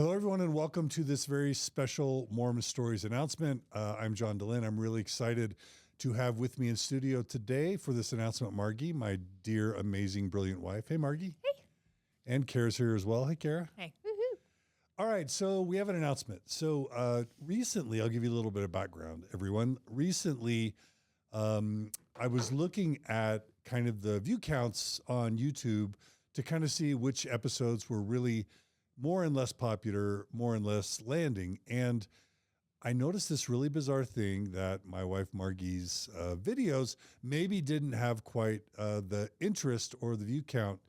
Hello, everyone, and welcome to this very special Mormon Stories announcement. I'm John Dehlin. I'm really excited to have with me in studio today for this announcement, Margi, my dear, amazing, brilliant wife. Hey, Margi. Hey. And Carah's here as well. Hey, Carah. Hey. Woohoo. All right, so we have an announcement. So recently, I'll give you a little bit of background, everyone. Recently, I was looking at kind of the view counts on YouTube to kind of see which episodes were really more and less popular, more and less landing. And I noticed this really bizarre thing that my wife Margi's videos maybe didn't have quite the interest or the view count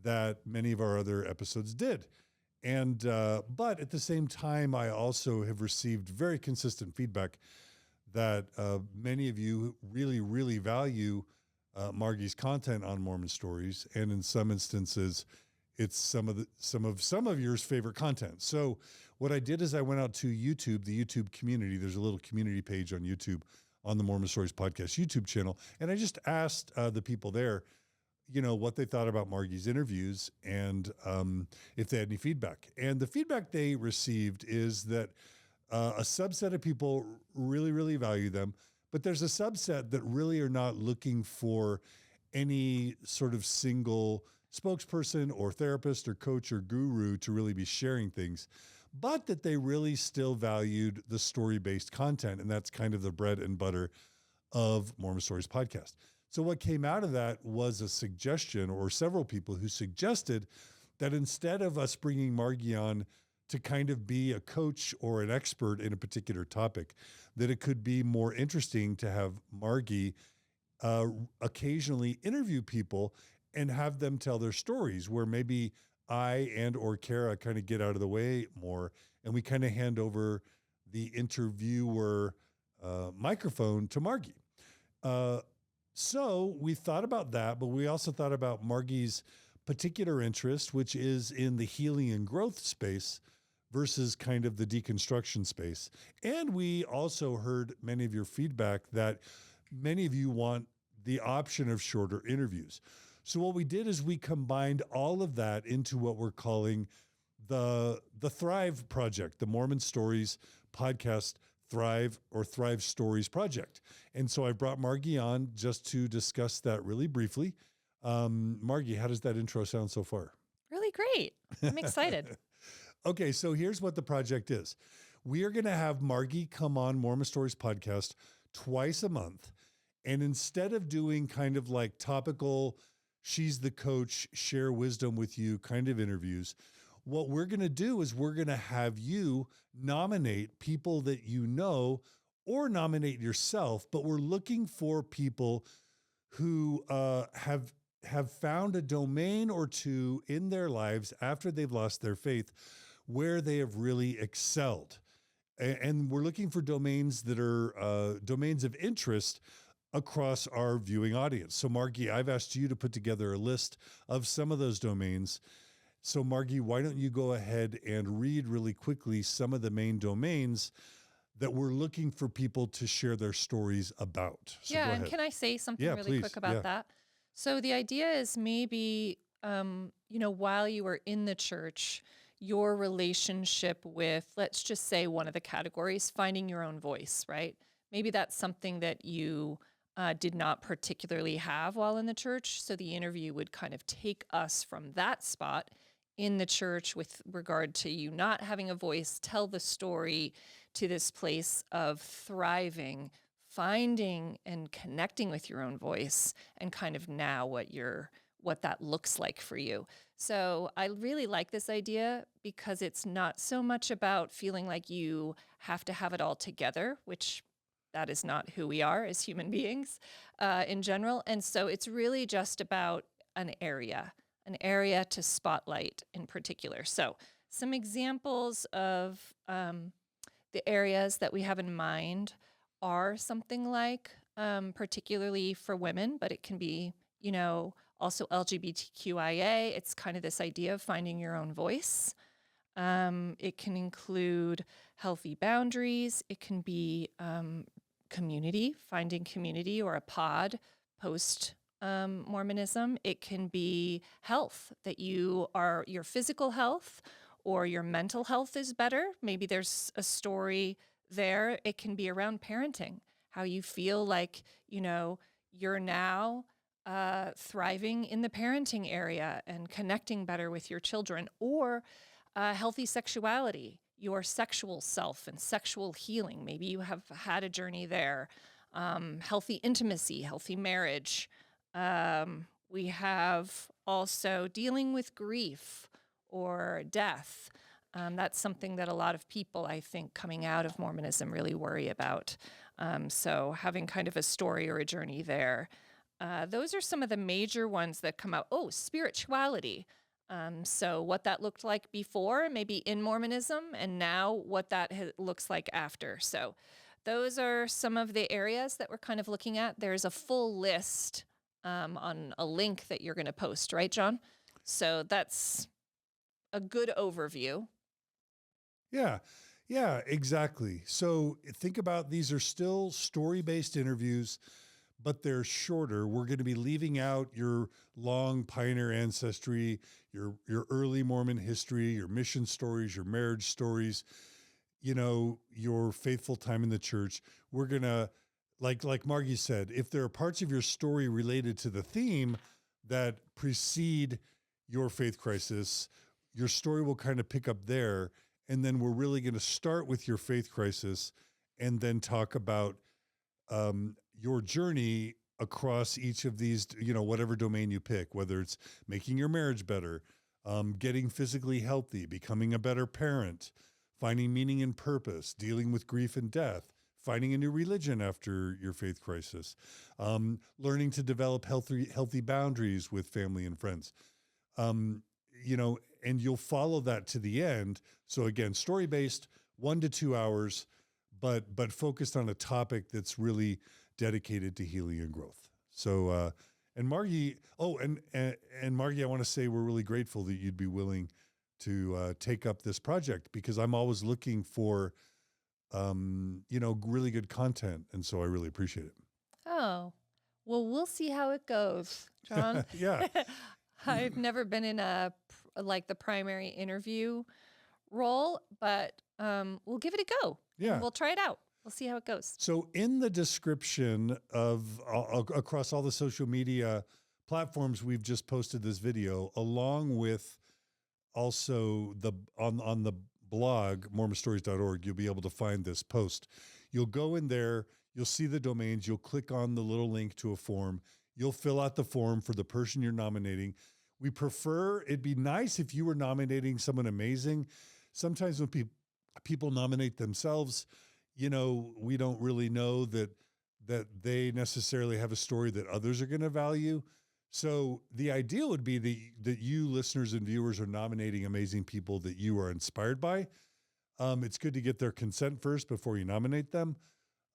that many of our other episodes did. And but at the same time, I also have received very consistent feedback that many of you really, really value Margi's content on Mormon Stories, and in some instances, it's some of yours favorite content. So what I did is I went out to YouTube, the YouTube community. There's a little community page on YouTube on the Mormon Stories Podcast YouTube channel, and I just asked the people there, you know, what they thought about Margi's interviews and if they had any feedback. And the feedback they received is that a subset of people really, really value them, but there's a subset that really are not looking for any sort of single spokesperson or therapist or coach or guru to really be sharing things, but that they really still valued the story-based content. And that's kind of the bread and butter of Mormon Stories Podcast. So what came out of that was a suggestion, or several people who suggested that instead of us bringing Margi on to kind of be a coach or an expert in a particular topic, that it could be more interesting to have Margi occasionally interview people and have them tell their stories, where maybe I and or Carah kind of get out of the way more, and we kind of hand over the interviewer microphone to Margi. So we thought about that, but we also thought about Margi's particular interest, which is in the healing and growth space versus kind of the deconstruction space. And we also heard many of your feedback that many of you want the option of shorter interviews. So what we did is we combined all of that into what we're calling the Thrive Project, the Mormon Stories Podcast Thrive Stories Project. And so I brought Margi on just to discuss that really briefly. Margi, how does that intro sound so far? Really great. I'm excited. Okay, so here's what the project is. We are going to have Margi come on Mormon Stories Podcast twice a month. And instead of doing kind of like topical, she's the coach, share wisdom with you kind of interviews, what we're going to do is we're going to have you nominate people that you know or nominate yourself, but we're looking for people who have found a domain or two in their lives after they've lost their faith where they have really excelled. And we're looking for domains that are domains of interest across our viewing audience. So Margi, I've asked you to put together a list of some of those domains. So Margi, why don't you go ahead and read really quickly some of the main domains that we're looking for people to share their stories about. So and can I say something really quick about that? So the idea is maybe, while you were in the church, your relationship with, let's just say one of the categories, finding your own voice, right? Maybe that's something that you did not particularly have while in the church. So the interview would kind of take us from that spot in the church with regard to you not having a voice, tell the story to this place of thriving, finding and connecting with your own voice, and kind of now what that looks like for you. So I really like this idea because it's not so much about feeling like you have to have it all together, which that is not who we are as human beings in general. And so it's really just about an area to spotlight in particular. So some examples of the areas that we have in mind are something like, particularly for women, but it can be, also LGBTQIA. It's kind of this idea of finding your own voice. It can include healthy boundaries. It can be community, finding community or a pod post Mormonism. It can be health, that your physical health or your mental health is better. Maybe there's a story there. It can be around parenting, how you feel like, you're now thriving in the parenting area and connecting better with your children, or healthy sexuality, your sexual self and sexual healing. Maybe you have had a journey there. Healthy intimacy, healthy marriage. We have also dealing with grief or death. That's something that a lot of people, I think, coming out of Mormonism really worry about. So having kind of a story or a journey there. Those are some of the major ones that come out. Oh, spirituality. So what that looked like before, maybe in Mormonism, and now what that looks like after. So those are some of the areas that we're kind of looking at. There's a full list on a link that you're going to post, right, John? So that's a good overview. Yeah, exactly. So think about, these are still story-based interviews, but they're shorter. We're going to be leaving out your long pioneer ancestry, your early Mormon history, your mission stories, your marriage stories, your faithful time in the church. We're going to, like Margi said, if there are parts of your story related to the theme that precede your faith crisis, your story will kind of pick up there. And then we're really going to start with your faith crisis and then talk about your journey across each of these, whatever domain you pick, whether it's making your marriage better, getting physically healthy, becoming a better parent, finding meaning and purpose, dealing with grief and death, finding a new religion after your faith crisis, learning to develop healthy boundaries with family and friends. And you'll follow that to the end. So again, story-based, 1 to 2 hours, but focused on a topic that's really dedicated to healing and growth. So, and Margi, and Margi, I want to say we're really grateful that you'd be willing to take up this project, because I'm always looking for, really good content. And so I really appreciate it. Oh, well, we'll see how it goes, John. Yeah. I've never been in the primary interview role, but we'll give it a go. Yeah. We'll try it out. We'll see how it goes. So in the description of across all the social media platforms, we've just posted this video, along with also on the blog, mormonstories.org, you'll be able to find this post. You'll go in there, you'll see the domains, you'll click on the little link to a form. You'll fill out the form for the person you're nominating. We prefer, it'd be nice if you were nominating someone amazing. Sometimes when people nominate themselves, we don't really know that they necessarily have a story that others are going to value. So the ideal would be that you listeners and viewers are nominating amazing people that you are inspired by. It's good to get their consent first before you nominate them.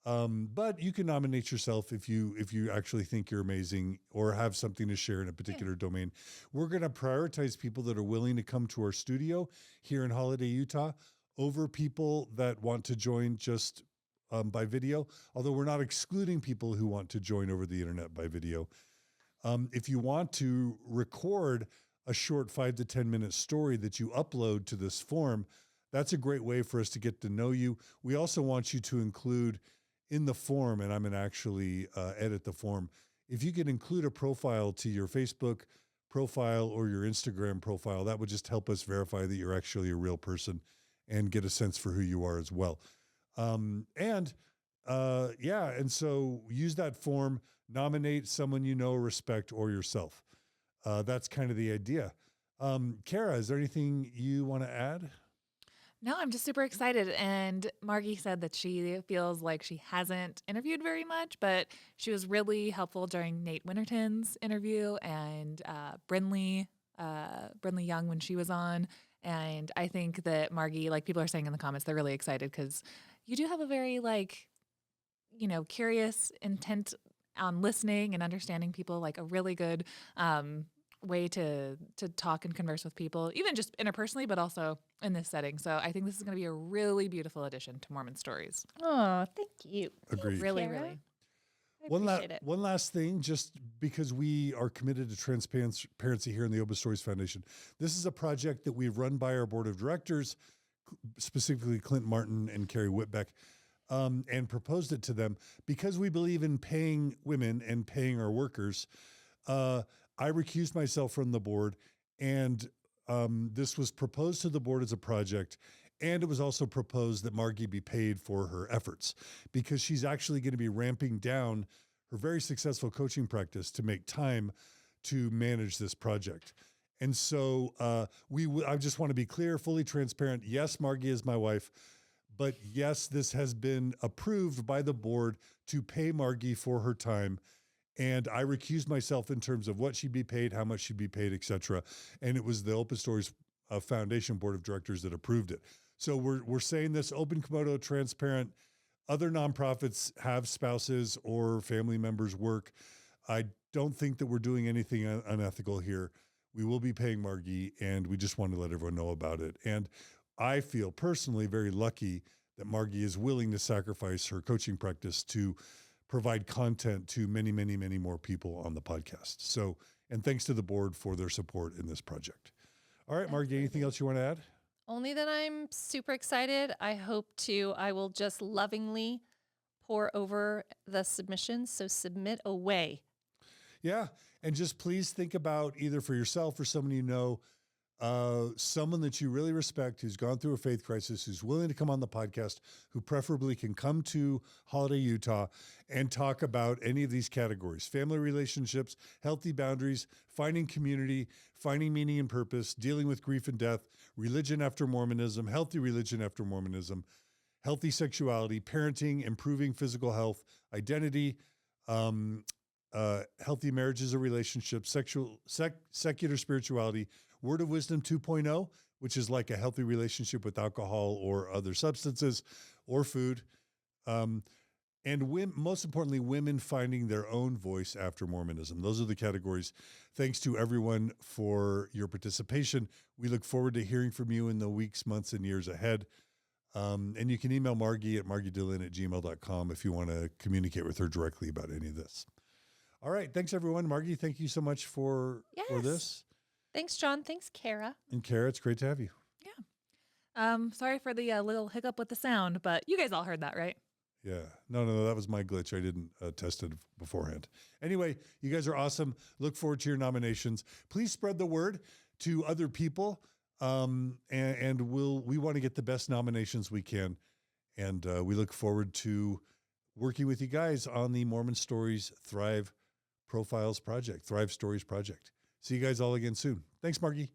But you can nominate yourself if you actually think you're amazing or have something to share in a particular domain. We're going to prioritize people that are willing to come to our studio here in Holiday, Utah, over people that want to join just by video, although we're not excluding people who want to join over the internet by video. If you want to record a short 5 to 10 minute story that you upload to this form, that's a great way for us to get to know you. We also want you to include in the form, and I'm going to actually edit the form, if you could include a profile to your Facebook profile or your Instagram profile, that would just help us verify that you're actually a real person and get a sense for who you are as well. And so use that form, nominate someone you know, respect, or yourself. That's kind of the idea. Carah, is there anything you want to add? No, I'm just super excited. And Margi said that she feels like she hasn't interviewed very much, but she was really helpful during Nate Winterton's interview and Brinley Young when she was on. And I think that Margi, like people are saying in the comments, they're really excited because you do have a very curious intent on listening and understanding people, like a really good way to talk and converse with people, even just interpersonally, but also in this setting. So I think this is going to be a really beautiful addition to Mormon Stories. Oh, thank you. Agreed. Really. appreciate it. One last thing, just because we are committed to transparency here in the Open Stories Foundation. This is a project that we've run by our board of directors, specifically Clint Martin and Carrie Whitbeck, and proposed it to them because we believe in paying women and paying our workers. I recused myself from the board, and this was proposed to the board as a project. And it was also proposed that Margi be paid for her efforts because she's actually going to be ramping down her very successful coaching practice to make time to manage this project. And so I just want to be clear, fully transparent. Yes, Margi is my wife, but yes, this has been approved by the board to pay Margi for her time. And I recused myself in terms of what she'd be paid, how much she'd be paid, et cetera. And it was the Open Stories Foundation Board of Directors that approved it. So we're saying this open, Komodo, transparent. Other nonprofits have spouses or family members work. I don't think that we're doing anything unethical here. We will be paying Margi, and we just want to let everyone know about it. And I feel personally very lucky that Margi is willing to sacrifice her coaching practice to provide content to many, many, many more people on the podcast. So, and thanks to the board for their support in this project. All right, Margi, anything else you want to add? Only that I'm super excited. I will just lovingly pour over the submissions. So submit away. Yeah. And just please think about either for yourself or someone you know, someone that you really respect who's gone through a faith crisis, who's willing to come on the podcast, who preferably can come to Holiday, Utah and talk about any of these categories: family relationships, healthy boundaries, finding community, finding meaning and purpose, dealing with grief and death, religion after Mormonism, healthy religion after Mormonism, healthy sexuality, parenting, improving physical health, identity, healthy marriages or relationships, secular spirituality, Word of Wisdom 2.0, which is like a healthy relationship with alcohol or other substances or food. And most importantly, women finding their own voice after Mormonism. Those are the categories. Thanks to everyone for your participation. We look forward to hearing from you in the weeks, months, and years ahead. And you can email Margi at margidehlin@gmail.com if you want to communicate with her directly about any of this. All right. Thanks, everyone. Margi, thank you so much for this. Thanks, John. Thanks, Carah. And Carah, it's great to have you. Yeah. Sorry for the little hiccup with the sound, but you guys all heard that, right? Yeah. No, that was my glitch. I didn't test it beforehand. Anyway, you guys are awesome. Look forward to your nominations. Please spread the word to other people. And we want to get the best nominations we can. And we look forward to working with you guys on the Mormon Stories Thrive Stories Project. See you guys all again soon. Thanks, Margi.